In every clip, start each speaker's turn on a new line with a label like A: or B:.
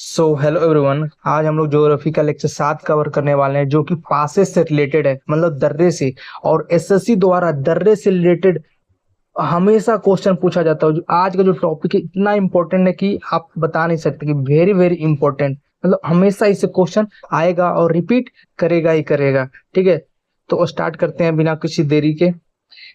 A: So hello everyone, आज हम लोग ज्योग्राफी का लेक्चर 7 कवर करने वाले हैं, जो कि पासेस से रिलेटेड है, मतलब दर्रे से। और एसएससी द्वारा दर्रे से रिलेटेड हमेशा क्वेश्चन पूछा जाता है। आज का जो टॉपिक है इतना इम्पोर्टेंट है कि आप बता नहीं सकते, कि वेरी वेरी इंपॉर्टेंट, मतलब हमेशा इससे क्वेश्चन आएगा और रिपीट करेगा ही करेगा। ठीक है, तो स्टार्ट करते हैं बिना किसी देरी के।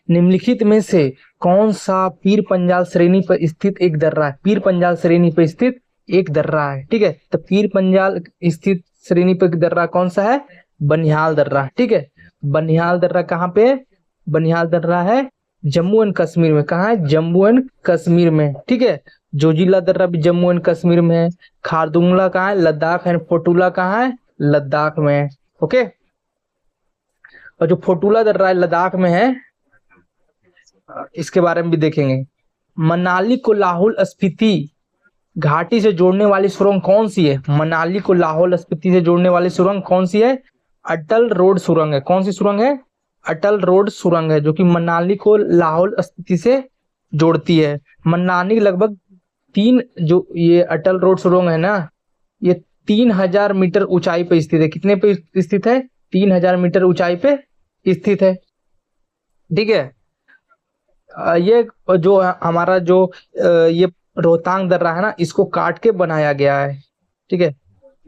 A: निम्नलिखित में से कौन सा पीर पंजाल श्रेणी पर स्थित एक दर्रा है? पीर पंजाल श्रेणी पर स्थित एक दर्रा है। ठीक है, तो पीर पंजाल स्थित श्रेणी पर दर्रा कौन सा है? बनिहाल दर्रा। ठीक है, बनिहाल दर्रा कहाँ पे है? बनिहाल दर्रा है जम्मू एंड कश्मीर में। कहाँ है? जम्मू एंड कश्मीर में। ठीक है, जोजिला दर्रा भी जम्मू एंड कश्मीर में है। खारदुंगला कहाँ है? लद्दाख है। फोटुला कहाँ है? लद्दाख में है। ओके, और जो फोटुला दर्रा है लद्दाख में है, इसके बारे में भी देखेंगे। मनाली को लाहौल स्पीति घाटी से जोड़ने वाली सुरंग कौन सी है? मनाली को लाहौल स्पीति से जोड़ने वाली सुरंग कौन सी है? अटल रोड सुरंग है। कौन सी सुरंग है? अटल रोड सुरंग है, जो कि मनाली को लाहौल स्पीति से जोड़ती है। मनाली लगभग जो ये अटल रोड सुरंग है ना, ये 3000 मीटर ऊंचाई पे स्थित है। कितने पे स्थित है? 3000 मीटर ऊंचाई पे स्थित है। ठीक है, ये जो हमारा जो ये रोहतांग दर्रा है ना, इसको काट के बनाया गया है। ठीक है,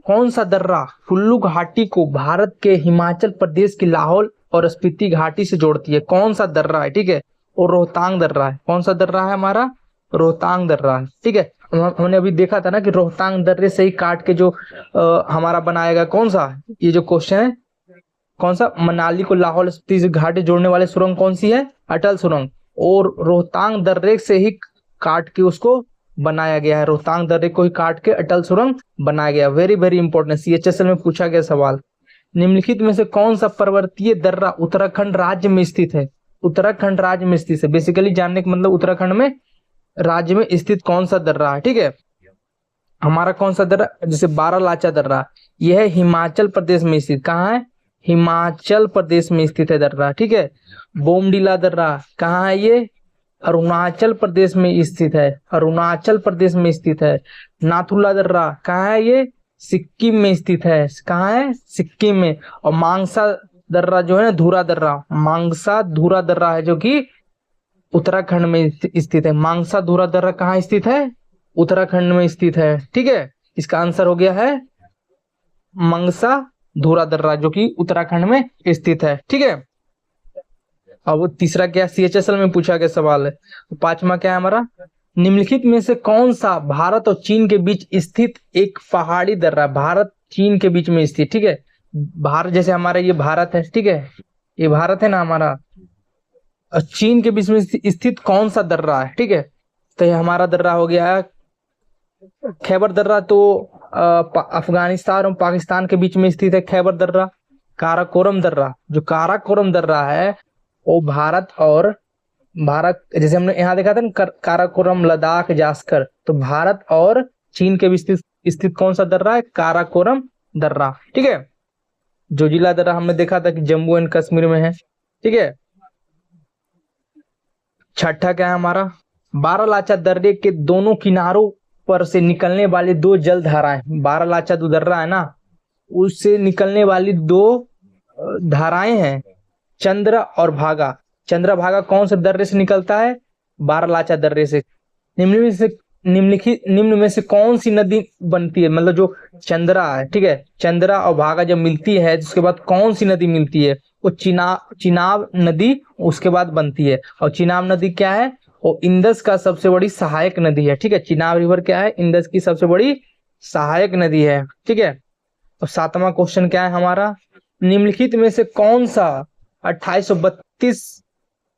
A: कौन सा दर्रा कुल्लू घाटी को भारत के हिमाचल प्रदेश की लाहौल और स्पीति घाटी से जोड़ती है? कौन सा दर्रा है? ठीक है, और रोहतांग दर्रा है। कौन सा दर्रा है हमारा? रोहतांग दर्रा है। ठीक है, हमने अभी देखा था ना कि रोहतांग दर्रे से ही काट के जो हमारा बनाया गया, कौन सा? ये जो क्वेश्चन है, कौन सा? मनाली को लाहौल स्पीति घाटी जोड़ने वाले सुरंग कौन सी है? अटल सुरंग। और रोहतांग दर्रे से ही काट के उसको बनाया गया है। रोहतांग दर्रे को ही काट के अटल सुरंग बनाया गया। वेरी वेरी इंपॉर्टेंट, सीएचएसएल में पूछा गया सवाल। निम्नलिखित में से कौन सा पर्वतीय दर्रा उत्तराखंड राज्य में स्थित है? उत्तराखंड राज्य में स्थित है। बेसिकली जानने का मतलब उत्तराखंड में राज्य में स्थित कौन सा दर्रा है? ठीक है, हमारा कौन सा दर्रा? जैसे बारालाचा दर्रा, यह है हिमाचल प्रदेश में स्थित। कहाँ है? हिमाचल प्रदेश में स्थित है दर्रा। ठीक है, बोमडीला दर्रा कहाँ है? ये अरुणाचल प्रदेश में स्थित है। अरुणाचल प्रदेश में स्थित है। नाथुला दर्रा कहाँ है? ये सिक्किम में स्थित है। कहाँ है? सिक्किम में। और मांगसा दर्रा जो है ना, धूरा दर्रा, मांगसा धूरा दर्रा है, जो कि उत्तराखंड में स्थित है। मांगसा धूरा दर्रा कहाँ स्थित है? उत्तराखंड में स्थित है। ठीक है, इसका आंसर हो गया है मांगसा धूरा दर्रा, जो कि उत्तराखंड में स्थित है। ठीक है, अब तीसरा क्या? सीएचएसएल में पूछा गया सवाल है। तो पांचवा क्या है हमारा? निम्नलिखित में से कौन सा भारत और चीन के बीच स्थित एक पहाड़ी दर्रा? भारत चीन के बीच में स्थित। ठीक है, भारत जैसे हमारा ये भारत है, ठीक है, ये भारत है ना हमारा, और चीन के बीच में स्थित कौन सा दर्रा है? ठीक है, तो ये हमारा दर्रा हो गया खैबर दर्रा। तो अफगानिस्तान और पाकिस्तान के बीच में स्थित है खैबर दर्रा। काराकोरम दर्रा, जो काराकोरम दर्रा है, वो भारत जैसे हमने यहाँ देखा था ना, काराकोरम, लद्दाख, जास्कर, तो भारत और चीन के बीच स्थित कौन सा दर्रा है? काराकोरम दर्रा। ठीक है, जोजिला दर्रा हमने देखा था कि जम्मू एंड कश्मीर में है। ठीक है, छठा क्या है हमारा? बारालाचा दर्रे के दोनों किनारों पर से निकलने वाली दो जल धाराएं। बारालाचा जो दर्रा है ना, उससे निकलने वाली दो धाराएं हैं, चंद्र और भागा। चंद्रभागा कौन से दर्रे से निकलता है? बारालाचा दर्रे से। निम्न में से कौन सी नदी बनती है? मतलब जो चंद्रा है, ठीक है, चंद्रा और भागा जब मिलती है, उसके बाद कौन सी नदी मिलती है? वो चिनाब नदी उसके बाद बनती है। और चिनाब नदी क्या है? वो इंडस का सबसे बड़ी सहायक नदी है। ठीक है, चिनाब रिवर क्या है? इंडस की सबसे बड़ी सहायक नदी है। ठीक है, और सातवां क्वेश्चन क्या है हमारा? निम्नलिखित में से कौन सा 2832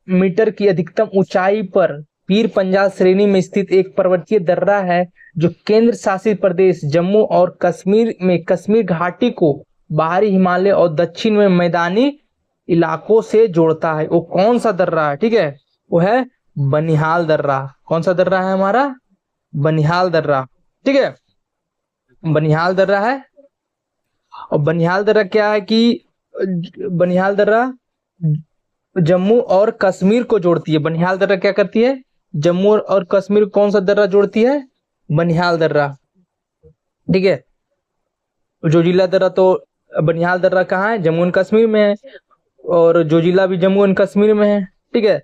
A: मीटर की अधिकतम ऊंचाई पर पीर पंजाल श्रेणी में स्थित एक पर्वतीय दर्रा है, जो केंद्र शासित प्रदेश जम्मू और कश्मीर में कश्मीर घाटी को बाहरी हिमालय और दक्षिण में मैदानी इलाकों से जोड़ता है? वो कौन सा दर्रा है? ठीक है, वो है बनिहाल दर्रा। कौन सा दर्रा है हमारा? बनिहाल दर्रा। ठीक है, बनिहाल दर्रा है। और बनिहाल दर्रा क्या है कि बनिहाल दर्रा जम्मू और कश्मीर को जोड़ती है। बनिहाल दर्रा क्या करती है? जम्मू और कश्मीर कौन सा दर्रा जोड़ती है? बनिहाल दर्रा। ठीक है। जोजिला दर्रा तो बनिहाल दर्रा कहाँ है? जम्मू एंड कश्मीर में है, और जोजिला भी जम्मू एंड कश्मीर में है। ठीक है।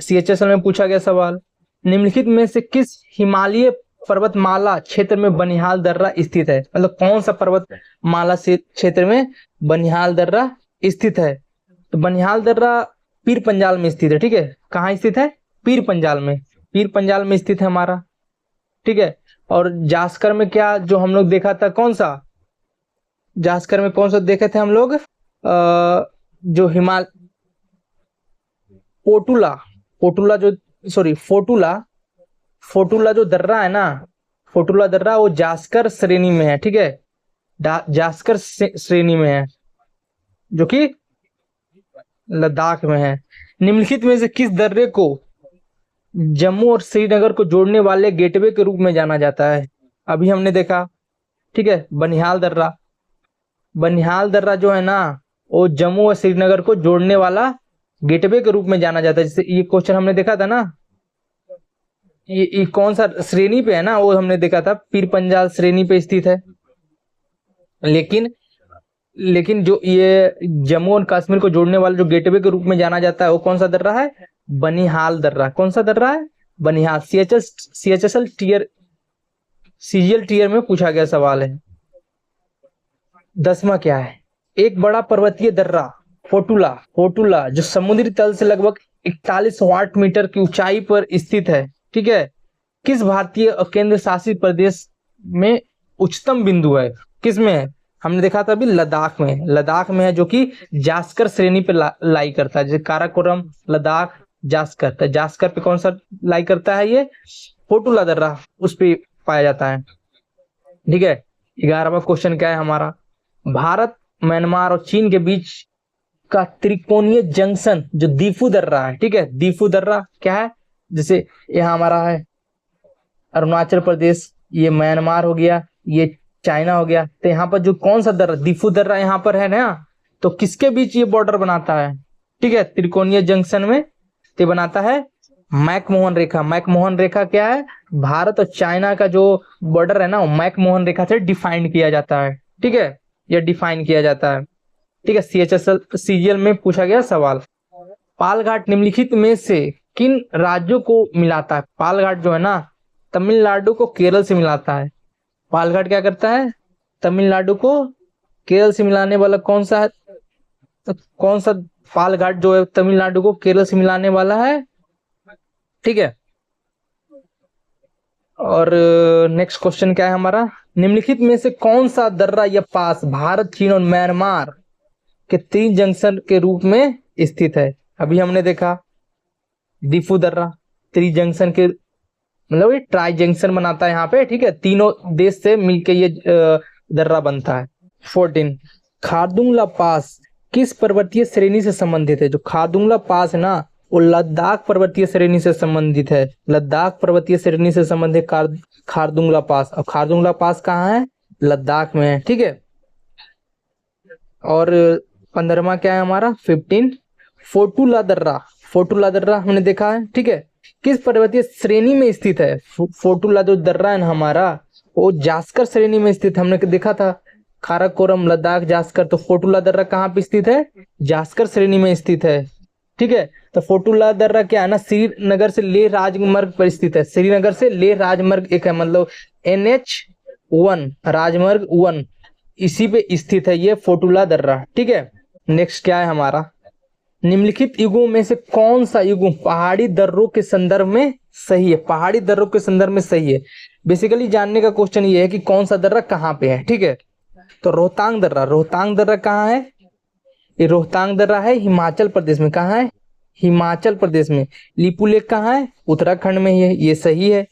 A: CHSL में पूछा गया सवाल, निम्नलिखित में से किस हिमालय पर्वतमाला क्षेत्र में बनिहाल दर्रा स्थित है? मतलब कौन सा पर्वतमाला से क्षेत्र में बनिहाल दर्रा स्थित है? तो बनिहाल दर्रा पीर पंजाल में स्थित है। ठीक है। कहाँ स्थित है? पीर पंजाल में। पीर पंजाल में स्थित है हमारा। ठीक है। और जास्कर में क्या जो हम लोग देखा था, कौन सा जास्कर में कौन सा देखे थे हम लोग? जो हिमाल पोटुला पोटुला जो सॉरी फोटुला फोटुला जो दर्रा है ना, फोटुला दर्रा वो जास्कर श्रेणी में है। ठीक है। जास्कर श्रेणी में है, जो कि लद्दाख में है। निम्नलिखित में से किस दर्रे को जम्मू और श्रीनगर को जोड़ने वाले गेटवे के रूप में जाना जाता है? अभी हमने देखा। ठीक है। बनिहाल दर्रा, बनिहाल दर्रा जो है ना, वो जम्मू और श्रीनगर को जोड़ने वाला गेटवे के रूप में जाना जाता है। जैसे ये क्वेश्चन हमने देखा था ना, ये कौन सा श्रेणी पे है ना, वो हमने देखा था पीर पंजाल श्रेणी पे स्थित है। लेकिन जो ये जम्मू और कश्मीर को जोड़ने वाला जो गेटवे के रूप में जाना जाता है, वो कौन सा दर्रा है? बनिहाल दर्रा। कौन सा दर्रा है? Banihal. CHSL tier CGL tier में पूछा गया सवाल है। 10वां क्या है? एक बड़ा पर्वतीय दर्रा फोटुला जो समुद्री तल से लगभग 41 वाट मीटर की ऊंचाई पर स्थित है। ठीक है। किस भारतीय और केंद्र शासित प्रदेश में उच्चतम बिंदु है? किस में है? हमने देखा था अभी लद्दाख में। लद्दाख में है, जो कि जास्कर श्रेणी पे लाई करता है। जैसे काराकोरम, लद्दाख, जास्कर। तो जास्कर पे कौन सा लाई करता है? ये फोटुला दर्रा, उस पे पाया जाता है। ठीक है। 11वां क्वेश्चन क्या है हमारा? भारत, म्यांमार और चीन के बीच का त्रिकोणीय जंक्शन जो दीफू दर्रा है। ठीक है। दीफू दर्रा क्या है? जैसे यहाँ हमारा है अरुणाचल प्रदेश, ये म्यांमार हो गया, ये चाइना हो गया। तो यहाँ पर जो कौन सा दर्रा, दीफू दर्रा यहाँ पर है ना, तो किसके बीच ये बॉर्डर बनाता है? ठीक है। त्रिकोणीय जंक्शन में तो बनाता है मैकमोहन रेखा। मैकमोहन रेखा क्या है? भारत और चाइना का जो बॉर्डर है ना, वो मैकमोहन रेखा से डिफाइन किया जाता है। ठीक है। यह डिफाइन किया जाता है। ठीक है। CHSL CGL में पूछा गया सवाल, पालघाट निम्नलिखित में से किन राज्यों को मिलाता है? पालघाट जो है ना, तमिलनाडु को केरल से मिलाता है। पालघाट क्या करता है? तमिलनाडु को केरल से मिलाने वाला कौन सा है? तो कौन सा पालघाट जो है तमिलनाडु को केरल से मिलाने वाला है? ठीक है। और नेक्स्ट क्वेश्चन क्या है हमारा? निम्नलिखित में से कौन सा दर्रा या पास भारत, चीन और म्यांमार के 3 जंक्शन के रूप में स्थित है? अभी हमने देखा दीफू दर्रा 3 जंक्शन के, मतलब ये ट्राई जंक्शन बनाता है यहाँ पे। ठीक है। तीनों देश से मिलके ये दर्रा बनता है। 14, खारदुंगला पास किस पर्वतीय श्रेणी से संबंधित है? जो खारदुंगला पास है ना, वो लद्दाख पर्वतीय श्रेणी से संबंधित है। लद्दाख पर्वतीय श्रेणी से संबंधित खारदुंगला पास। और खारदुंगला पास कहाँ है? लद्दाख में है। ठीक है। और 15वां क्या है हमारा? 15, फोटुला दर्रा। फोटुला दर्रा हमने देखा है। ठीक है। किस पर्वतीय श्रेणी में स्थित है? फोटुला जो दर्रा है ना हमारा, वो जास्कर श्रेणी में स्थित है। हमने देखा था काराकोरम, लद्दाख, जास्कर। तो फोटुला दर्रा कहाँ पे स्थित है? जास्कर श्रेणी में स्थित है। ठीक है। तो फोटुला दर्रा क्या है ना, श्रीनगर से लेह राजमार्ग पर स्थित है। श्रीनगर से लेह राजमार्ग एक है, मतलब NH1 राजमार्ग 1, इसी पे स्थित है ये फोटुला दर्रा। ठीक है। नेक्स्ट क्या है हमारा? निम्नलिखित युगों में से कौन सा युग पहाड़ी दर्रों के संदर्भ में सही है? पहाड़ी दर्रों के संदर्भ में सही है। बेसिकली जानने का क्वेश्चन ये है कि कौन सा दर्रा कहाँ पे है। ठीक है। तो रोहतांग दर्रा। रोहतांग दर्रा कहाँ है? ये रोहतांग दर्रा है हिमाचल प्रदेश में। कहाँ है? हिमाचल प्रदेश में। लिपुलेख कहाँ है? उत्तराखंड में है, ये सही है।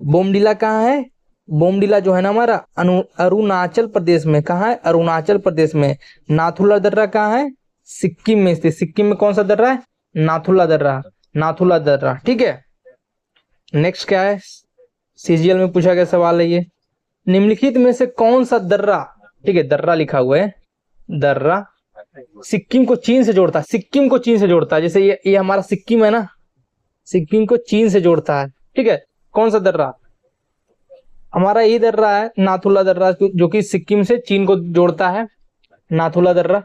A: बोमडिला कहाँ है? बोमडिला जो है ना हमारा अरुणाचल प्रदेश में। कहाँ है? अरुणाचल प्रदेश में। नाथुला दर्रा कहाँ है? सिक्किम में स्थित। सिक्किम में कौन सा दर्रा है? नाथुला दर्रा। नाथुला दर्रा। ठीक है। नेक्स्ट क्या है? CGL में पूछा गया सवाल है ये, निम्नलिखित में से कौन सा दर्रा, ठीक है दर्रा लिखा हुआ है, दर्रा सिक्किम को चीन से जोड़ता है। सिक्किम को चीन से जोड़ता है। जैसे ये हमारा सिक्किम है ना, सिक्किम को चीन से जोड़ता है। ठीक है। कौन सा दर्रा? हमारा ये दर्रा है नाथुला दर्रा, जो कि सिक्किम से चीन को जोड़ता है, नाथुला दर्रा।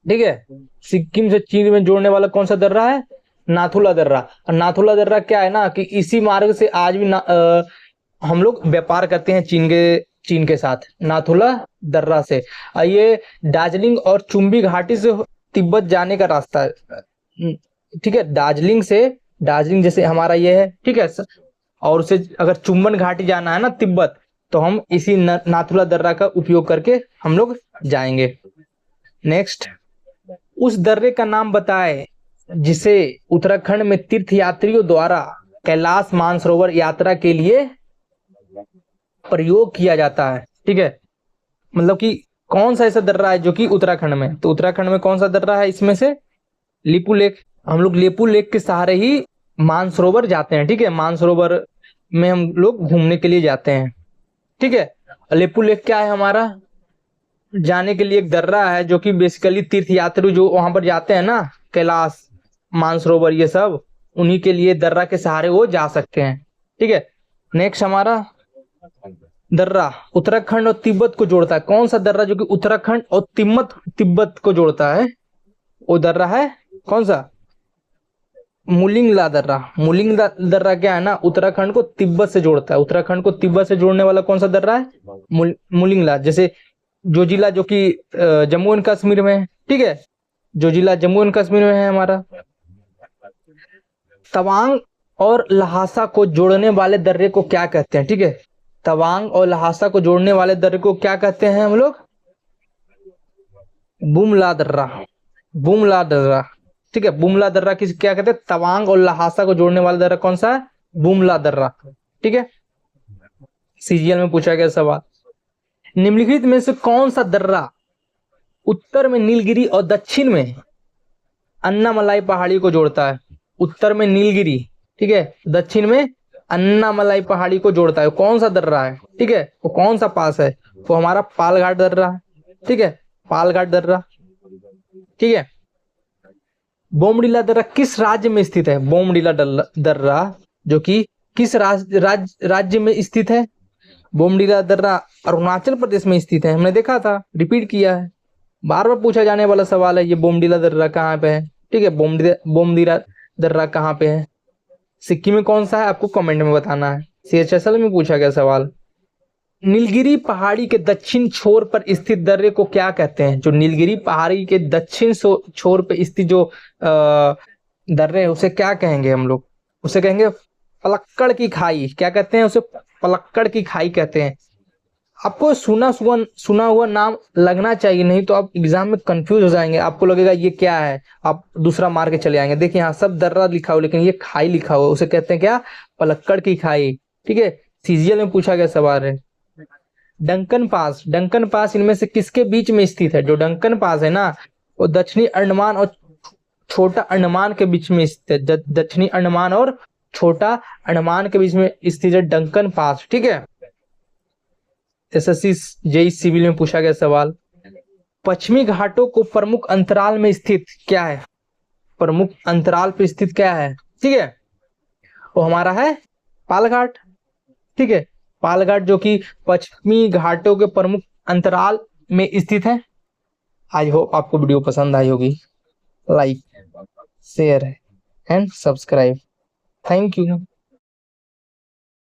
A: ठीक है, सिक्किम से चीन में जोड़ने वाला कौन सा दर्रा है? नाथुला दर्रा। और नाथुला दर्रा क्या है ना कि इसी मार्ग से आज भी हम लोग व्यापार करते हैं चीन के साथ, नाथुला दर्रा से। ये दार्जिलिंग और चुम्बी घाटी से तिब्बत जाने का रास्ता है। ठीक है, दार्जिलिंग जैसे हमारा ये है, ठीक है, और उसे अगर चुम्बन घाटी जाना है ना तिब्बत, तो हम इसी नाथुला दर्रा का उपयोग करके हम लोग जाएंगे। नेक्स्ट, उस दर्रे का नाम बताए जिसे उत्तराखंड में तीर्थयात्रियों द्वारा कैलाश मानसरोवर यात्रा के लिए प्रयोग किया जाता है। ठीक है, मतलब कि कौन सा ऐसा दर्रा है जो कि उत्तराखंड में, तो उत्तराखंड में कौन सा दर्रा है इसमें से? लिपू लेक। हम लोग लिपू लेक के सहारे ही मानसरोवर जाते हैं। ठीक है, मानसरोवर में हम लोग घूमने के लिए जाते हैं। ठीक है, लिपू लेक क्या है? हमारा जाने के लिए एक दर्रा है जो कि बेसिकली तीर्थयात्री जो वहां पर जाते हैं ना, कैलाश मानसरोवर ये सब, उन्हीं के लिए दर्रा के सहारे वो जा सकते हैं। ठीक है, नेक्स्ट हमारा दर्रा उत्तराखंड और तिब्बत को जोड़ता है। कौन सा दर्रा जो कि उत्तराखंड और तिब्बत को जोड़ता है? वो दर्रा है कौन सा? मुलिंगला दर्रा। मुलिंगला दर्रा क्या है ना, उत्तराखंड को तिब्बत से जोड़ता है। उत्तराखंड को तिब्बत से जोड़ने वाला कौन सा दर्रा है? मुलिंगला। जैसे जो जिला जो कि जम्मू एंड कश्मीर में है, ठीक है, जो जिला जम्मू एंड कश्मीर में है हमारा। तवांग और लहासा को जोड़ने वाले दर्रे को क्या कहते हैं? ठीक है, तवांग और लहासा को जोड़ने वाले दर्रे को क्या कहते हैं हम लोग? बुमला दर्रा। बुमला दर्रा। ठीक है, बुमला दर्रा किस क्या कहते हैं? तवांग और लहासा को जोड़ने वाला दर्रा कौन सा है? बुमला दर्रा। ठीक है, सीजीएल में पूछा गया सवाल, निम्नलिखित में से कौन सा दर्रा उत्तर में नीलगिरी और दक्षिण में अन्नामलाई पहाड़ी को जोड़ता है? उत्तर में नीलगिरी, ठीक है, दक्षिण में अन्नामलाई पहाड़ी को जोड़ता है। कौन सा दर्रा है? ठीक है, वो कौन सा पास है? वो हमारा पालघाट दर्रा है। ठीक है, पालघाट दर्रा। ठीक है, बोमडीला दर्रा किस राज्य में स्थित है? बोमडीला दर्रा जो कि किस राज्य में स्थित है? बोमडीला दर्रा अरुणाचल प्रदेश में स्थित है। हमने देखा था, रिपीट किया है, बार बार पूछा जाने वाला सवाल है ये। बोमडीला दर्रा कहाँ पे है? ठीक है, बोमडीला दर्रा कहाँ पे है? सिक्किम में कौन सा है? आपको कमेंट में बताना है। CHSL में पूछा गया सवाल। नीलगिरी पहाड़ी के दक्षिण छोर पर स्थित दर्रे को क्या कहते हैं? जो नीलगिरी पहाड़ी के दक्षिण छोर पर स्थित जो दर्रे है उसे क्या कहेंगे हम लोग? उसे कहेंगे पलक्कड़ की खाई। क्या कहते हैं उसे? पलक्कड़ की खाई कहते हैं। आपको सुना हुआ नाम लगना चाहिए, नहीं तो आप एग्जाम में कंफ्यूज हो जाएंगे, आपको लगेगा ये क्या है, आप दूसरा मार के चले आएंगे। देखिए यहाँ सब दर्रा लिखा हुआ लेकिन ये खाई लिखा हुआ, उसे कहते हैं क्या? पलक्कड़ की खाई। ठीक है, सीजीएल में पूछा गया सवाल है। डंकन पास इनमें से किसके बीच में स्थित है? जो डंकन पास है ना, वो दक्षिणी अंडमान और छोटा अंडमान के बीच में स्थित है। दक्षिणी अंडमान और छोटा अंडमान के बीच में स्थित है डंकन पास। ठीक है, SSC JEE सिविल में पूछा गया सवाल। पश्चिमी घाटों को प्रमुख अंतराल में स्थित क्या है? प्रमुख अंतराल पे स्थित क्या है? ठीक है, वो हमारा है पालघाट। ठीक है, पालघाट जो कि पश्चिमी घाटों के प्रमुख अंतराल में स्थित है। आई होप आपको वीडियो पसंद आई होगी। Like, share and subscribe. Thank you.